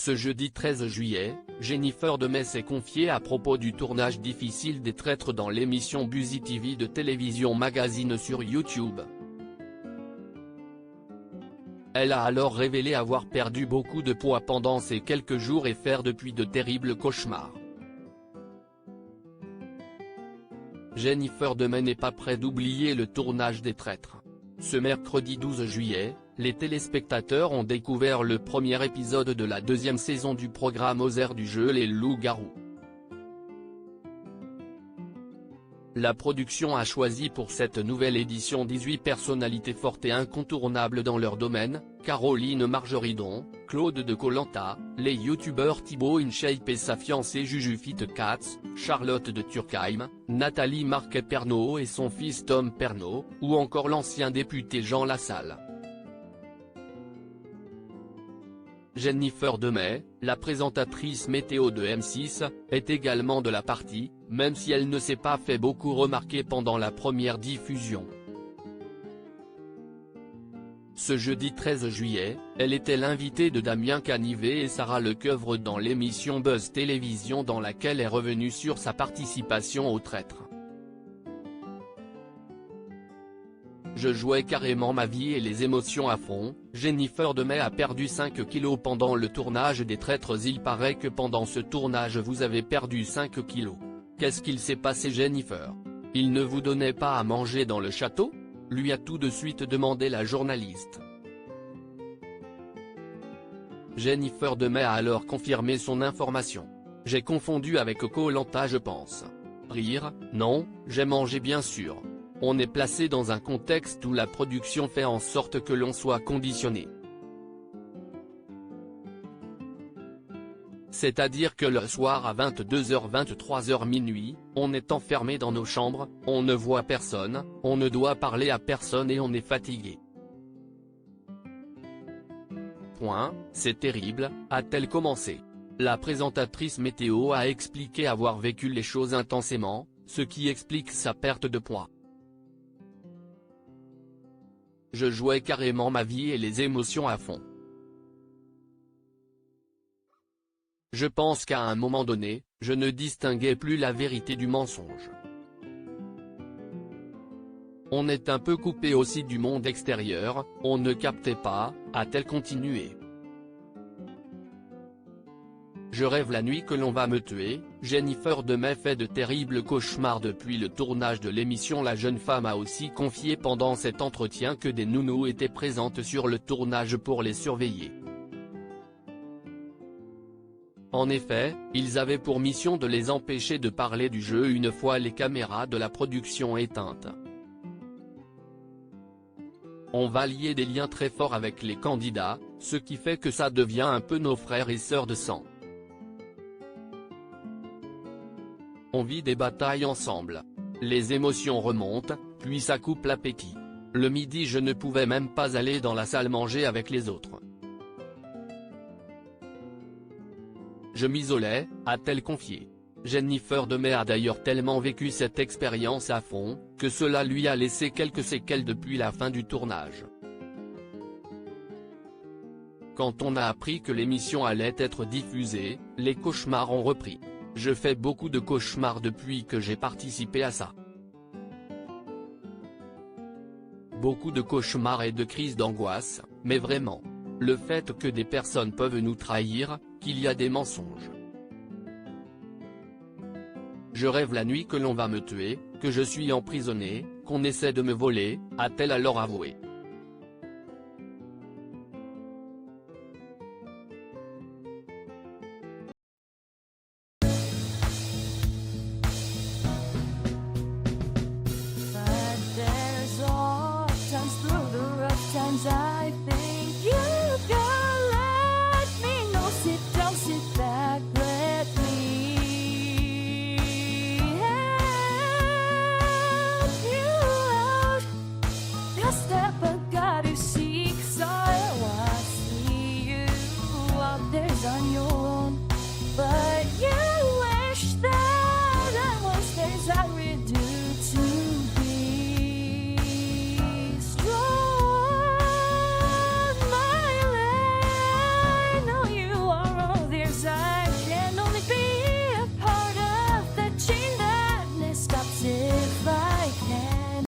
Ce jeudi 13 juillet, Jennifer Demey s'est confiée à propos du tournage difficile des traîtres dans l'émission Buzzy TV de Télévision Magazine sur YouTube. Elle a alors révélé avoir perdu beaucoup de poids pendant ces quelques jours et faire depuis de terribles cauchemars. Jennifer Demey n'est pas près d'oublier le tournage des traîtres. Ce mercredi 12 juillet, les téléspectateurs ont découvert le premier épisode de la deuxième saison du programme aux airs du jeu Les Loups-Garous. La production a choisi pour cette nouvelle édition 18 personnalités fortes et incontournables dans leur domaine: Caroline Margeridon, Claude de Koh-Lanta, les youtubeurs Thibaut InShape et sa fiancée Juju Fit-Katz, Charlotte de Turckheim, Nathalie Marquet-Pernot et son fils Tom Pernot, ou encore l'ancien député Jean Lassalle. Jennifer Demey, la présentatrice météo de M6, est également de la partie, même si elle ne s'est pas fait beaucoup remarquer pendant la première diffusion. Ce jeudi 13 juillet, elle était l'invitée de Damien Canivet et Sarah Lecoeuvre dans l'émission Buzz Télévision dans laquelle est revenue sur sa participation aux traîtres. Je jouais carrément ma vie et les émotions à fond. Jennifer Demey a perdu 5 kilos pendant le tournage des traîtres. Il paraît que pendant ce tournage vous avez perdu 5 kilos. Qu'est-ce qu'il s'est passé Jennifer? Il ne vous donnait pas à manger dans le château? Lui a tout de suite demandé la journaliste. Jennifer Demey a alors confirmé son information. J'ai confondu avec Koh-Lanta je pense. Rire, non, j'ai mangé bien sûr. On est placé dans un contexte où la production fait en sorte que l'on soit conditionné. C'est-à-dire que le soir à 22h 23h minuit, on est enfermé dans nos chambres, on ne voit personne, on ne doit parler à personne et on est fatigué. C'est terrible, a-t-elle commencé. La présentatrice météo a expliqué avoir vécu les choses intensément, ce qui explique sa perte de poids. Je jouais carrément ma vie et les émotions à fond. Je pense qu'à un moment donné, je ne distinguais plus la vérité du mensonge. On est un peu coupé aussi du monde extérieur, on ne captait pas, a-t-elle continué. Je rêve la nuit que l'on va me tuer. Jennifer Demey fait de terribles cauchemars depuis le tournage de l'émission. La jeune femme a aussi confié pendant cet entretien que des nounous étaient présentes sur le tournage pour les surveiller. En effet, ils avaient pour mission de les empêcher de parler du jeu une fois les caméras de la production éteintes. On va lier des liens très forts avec les candidats, ce qui fait que ça devient un peu nos frères et sœurs de sang. On vit des batailles ensemble. Les émotions remontent, puis ça coupe l'appétit. Le midi je ne pouvais même pas aller dans la salle manger avec les autres. Je m'isolais, a-t-elle confié. Jennifer Demey a d'ailleurs tellement vécu cette expérience à fond, que cela lui a laissé quelques séquelles depuis la fin du tournage. Quand on a appris que l'émission allait être diffusée, les cauchemars ont repris. Je fais beaucoup de cauchemars depuis que j'ai participé à ça. Beaucoup de cauchemars et de crises d'angoisse, mais vraiment. Le fait que des personnes peuvent nous trahir, qu'il y a des mensonges. Je rêve la nuit que l'on va me tuer, que je suis emprisonné, qu'on essaie de me voler, a-t-elle alors avoué.